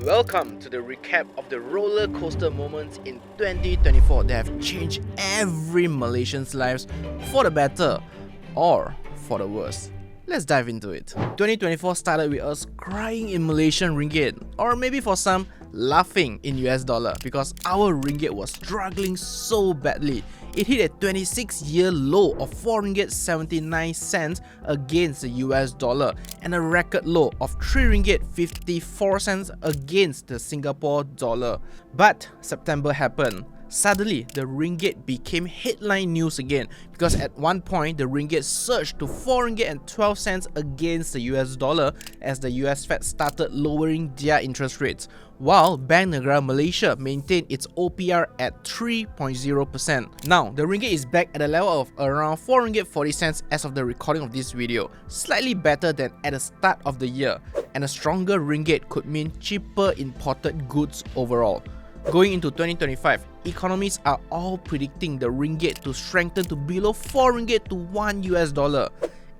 Welcome to the recap of the roller coaster moments in 2024 that have changed every Malaysian's lives for the better or for the worse. Let's dive into it. 2024 started with us crying in Malaysian Ringgit, or maybe for some, laughing in US dollar because our Ringgit was struggling so badly. It hit a 26-year low of 4 Ringgit 79 cents against the US dollar and a record low of 3 Ringgit 54 cents against the Singapore dollar. But September happened. Suddenly, the Ringgit became headline news again because at one point, the Ringgit surged to 4 Ringgit and 12 cents against the US dollar as the US Fed started lowering their interest rates, while Bank Negara Malaysia maintained its OPR at 3.0%. Now, the Ringgit is back at a level of around 4 Ringgit 40 cents as of the recording of this video, slightly better than at the start of the year, and a stronger Ringgit could mean cheaper imported goods overall. Going into 2025, economists are all predicting the Ringgit to strengthen to below 4 Ringgit to 1 US dollar.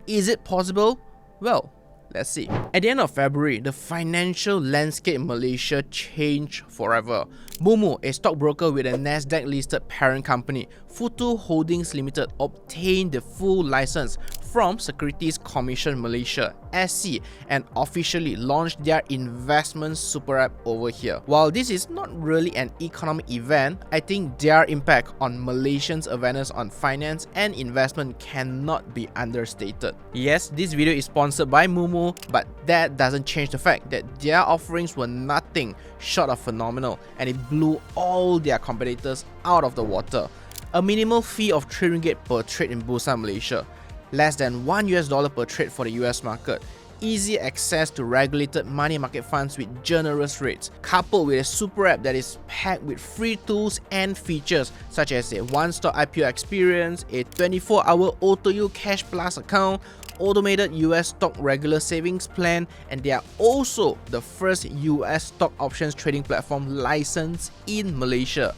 Is it possible? Well, let's see. At the end of February, the financial landscape in Malaysia changed forever. Moomoo, a stockbroker with a Nasdaq-listed parent company, Futu Holdings Limited, obtained the full license from Securities Commission Malaysia (SC) and officially launched their investment super app over here. While this is not really an economic event, I think their impact on Malaysians' awareness on finance and investment cannot be understated. Yes, this video is sponsored by Moomoo, but that doesn't change the fact that their offerings were nothing short of phenomenal and it blew all their competitors out of the water. A minimal fee of 3 Ringgit per trade in Bursa Malaysia, less than 1 US dollar per trade for the US market, easy access to regulated money market funds with generous rates, coupled with a super app that is packed with free tools and features such as a one-stop IPO experience, a 24-hour auto-you Cash Plus account, automated US stock regular savings plan, and they are also the first US stock options trading platform licensed in Malaysia.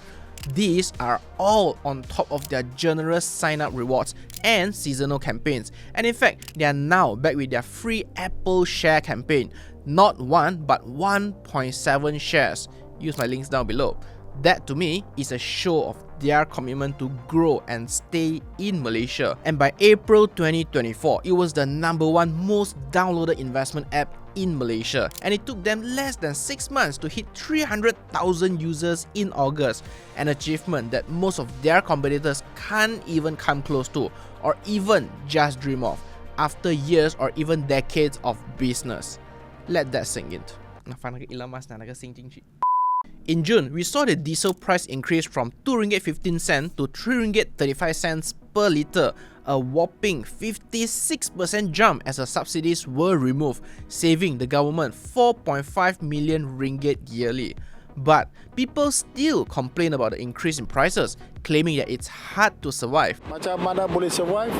These are all on top of their generous sign-up rewards and seasonal campaigns, and in fact, they are now back with their free Apple share campaign. Not 1 but 1.7 shares. Use my links down below. That to me is a show of their commitment to grow and stay in Malaysia. And by April 2024, it was the #1 most downloaded investment app in Malaysia, and it took them less than 6 months to hit 300,000 users in August, an achievement that most of their competitors can't even come close to or even just dream of after years or even decades of business. Let that sink in. In June, we saw the diesel price increase from 2 Ringgit 15 cents to 3 Ringgit 35 cents per litre, a whopping 56% jump as the subsidies were removed, saving the government 4.5 million ringgit yearly. But people still complain about the increase in prices, claiming that it's hard to survive. Macam mana boleh survive?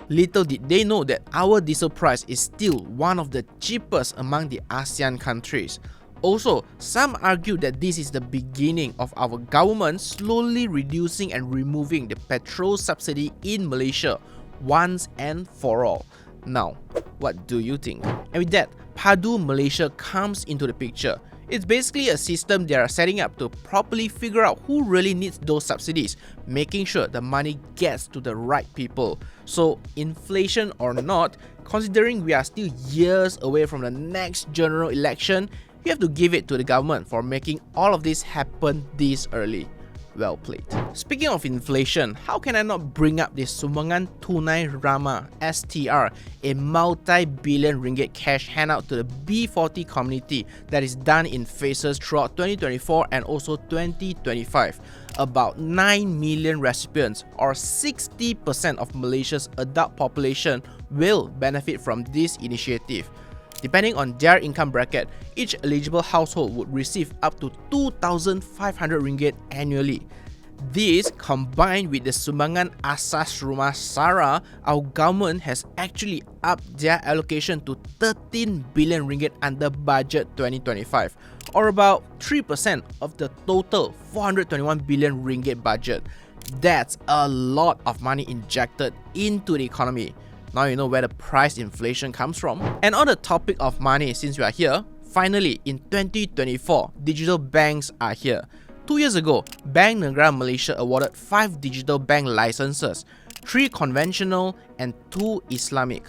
Little did they know that our diesel price is still one of the cheapest among the ASEAN countries. Also, some argue that this is the beginning of our government slowly reducing and removing the petrol subsidy in Malaysia once and for all. Now, what do you think? And with that, Padu Malaysia comes into the picture. It's basically a system they are setting up to properly figure out who really needs those subsidies, making sure the money gets to the right people. So, inflation or not, considering we are still years away from the next general election, you have to give it to the government for making all of this happen this early. Well played. Speaking of inflation, how can I not bring up this Sumbangan Tunai Rahmah (STR), a multi-billion ringgit cash handout to the B40 community that is done in phases throughout 2024 and also 2025. About 9 million recipients, or 60% of Malaysia's adult population, will benefit from this initiative. Depending on their income bracket, each eligible household would receive up to 2,500 ringgit annually. This, combined with the Sumbangan Asas Rumah Sara, our government has actually upped their allocation to 13 billion ringgit under budget 2025, or about 3% of the total 421 billion ringgit budget. That's a lot of money injected into the economy. Now you know where the price inflation comes from. And on the topic of money, since we are here, finally, in 2024, digital banks are here. 2 years ago, Bank Negara Malaysia awarded 5 digital bank licenses, 3 conventional and 2 Islamic.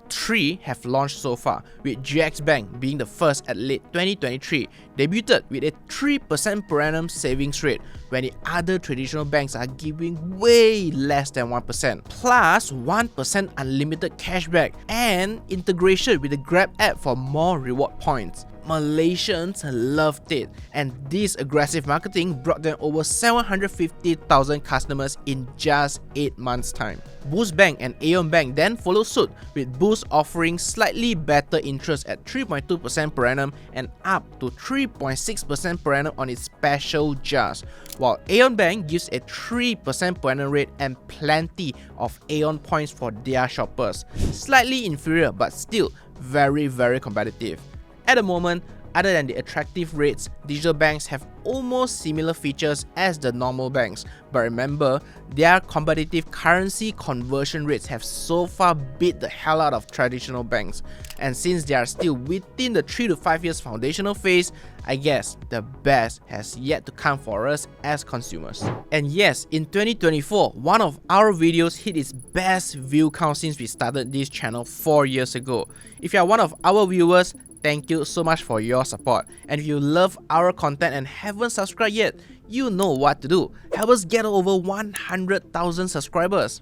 3 have launched so far, with GX Bank being the first at late 2023, debuted with a 3% per annum savings rate, when the other traditional banks are giving way less than 1%, plus 1% unlimited cashback and integration with the Grab app for more reward points. Malaysians loved it, and this aggressive marketing brought them over 750,000 customers in just 8 months' time. Boost Bank and Aeon Bank then followed suit, with Boost offering slightly better interest at 3.2% per annum and up to 3.6% per annum on its special jars, while Aeon Bank gives a 3% per annum rate and plenty of Aeon points for their shoppers. Slightly inferior, but still very competitive. At the moment, other than the attractive rates, digital banks have almost similar features as the normal banks, but remember, their competitive currency conversion rates have so far beat the hell out of traditional banks. And since they are still within the 3 to 5 years foundational phase, I guess the best has yet to come for us as consumers. And yes, in 2024, one of our videos hit its best view count since we started this channel 4 years ago. If you are one of our viewers, thank you so much for your support. And if you love our content and haven't subscribed yet, you know what to do. Help us get over 100,000 subscribers.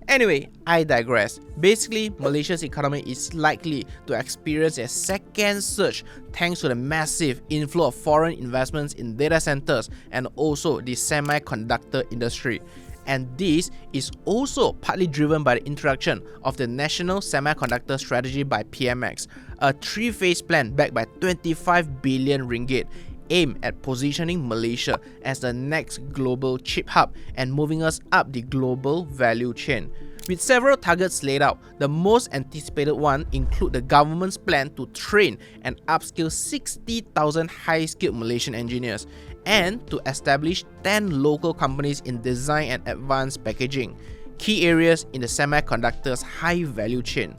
Anyway, I digress. Basically, Malaysia's economy is likely to experience a second surge thanks to the massive inflow of foreign investments in data centers and also the semiconductor industry. And this is also partly driven by the introduction of the National Semiconductor Strategy by PMX, a 3-phase plan backed by 25 billion ringgit, aimed at positioning Malaysia as the next global chip hub and moving us up the global value chain. With several targets laid out, the most anticipated one include the government's plan to train and upskill 60,000 high-skilled Malaysian engineers and to establish 10 local companies in design and advanced packaging, key areas in the semiconductor's high value chain.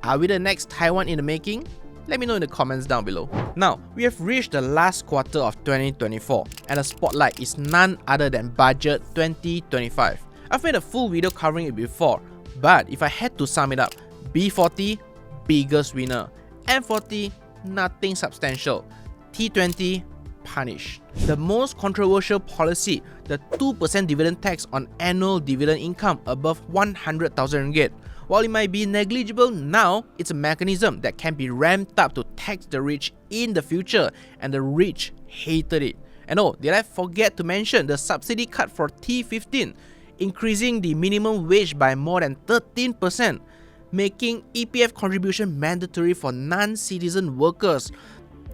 Are we the next Taiwan in the making? Let me know in the comments down below. Now, we have reached the last quarter of 2024 and the spotlight is none other than Budget 2025. I've made a full video covering it before, but if I had to sum it up, B40, biggest winner, M40, nothing substantial, T20, punished. The most controversial policy, the 2% dividend tax on annual dividend income above 100,000 ringgit. While it might be negligible now, it's a mechanism that can be ramped up to tax the rich in the future, and the rich hated it. And oh, did I forget to mention the subsidy cut for T15, increasing the minimum wage by more than 13%, making EPF contribution mandatory for non-citizen workers.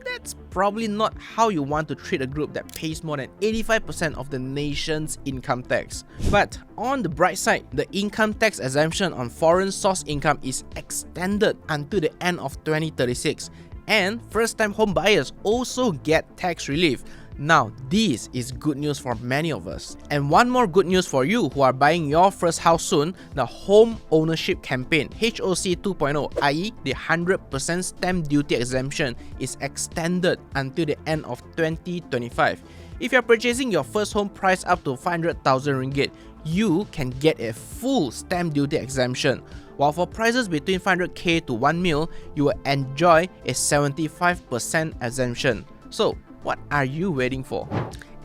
That's probably not how you want to treat a group that pays more than 85% of the nation's income tax. But on the bright side, the income tax exemption on foreign source income is extended until the end of 2036, and first-time home buyers also get tax relief. Now, this is good news for many of us. And one more good news for you who are buying your first house soon, the Home Ownership Campaign HOC 2.0, i.e. the 100% stamp duty exemption, is extended until the end of 2025. If you're purchasing your first home price up to 500,000 ringgit, you can get a full stamp duty exemption. While for prices between 500k to 1 mil, you will enjoy a 75% exemption. So, what are you waiting for?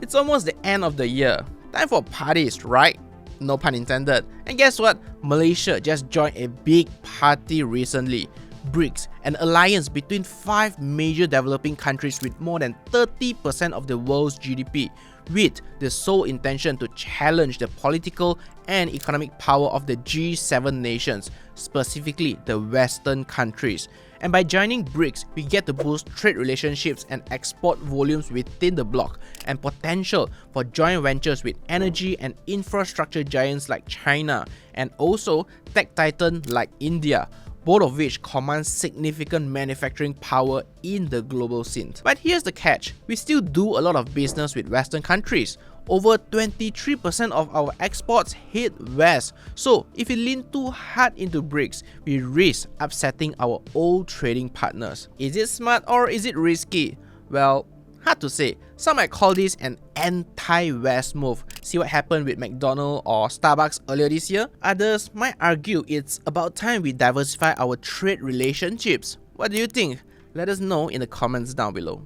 It's almost the end of the year. Time for parties, right? No pun intended. And guess what? Malaysia just joined a big party recently. BRICS, an alliance between 5 major developing countries with more than 30% of the world's GDP, with the sole intention to challenge the political and economic power of the G7 nations, specifically the Western countries. And by joining BRICS, we get to boost trade relationships and export volumes within the bloc, and potential for joint ventures with energy and infrastructure giants like China, and also tech titan like India, both of which command significant manufacturing power in the global scene. But here's the catch, we still do a lot of business with Western countries. over 23% of our exports head west. So if we lean too hard into BRICS, we risk upsetting our old trading partners. Is it smart or is it risky? Well, hard to say. Some might call this an anti-West move. See what happened with McDonald's or Starbucks earlier this year? Others might argue it's about time we diversify our trade relationships. What do you think? Let us know in the comments down below.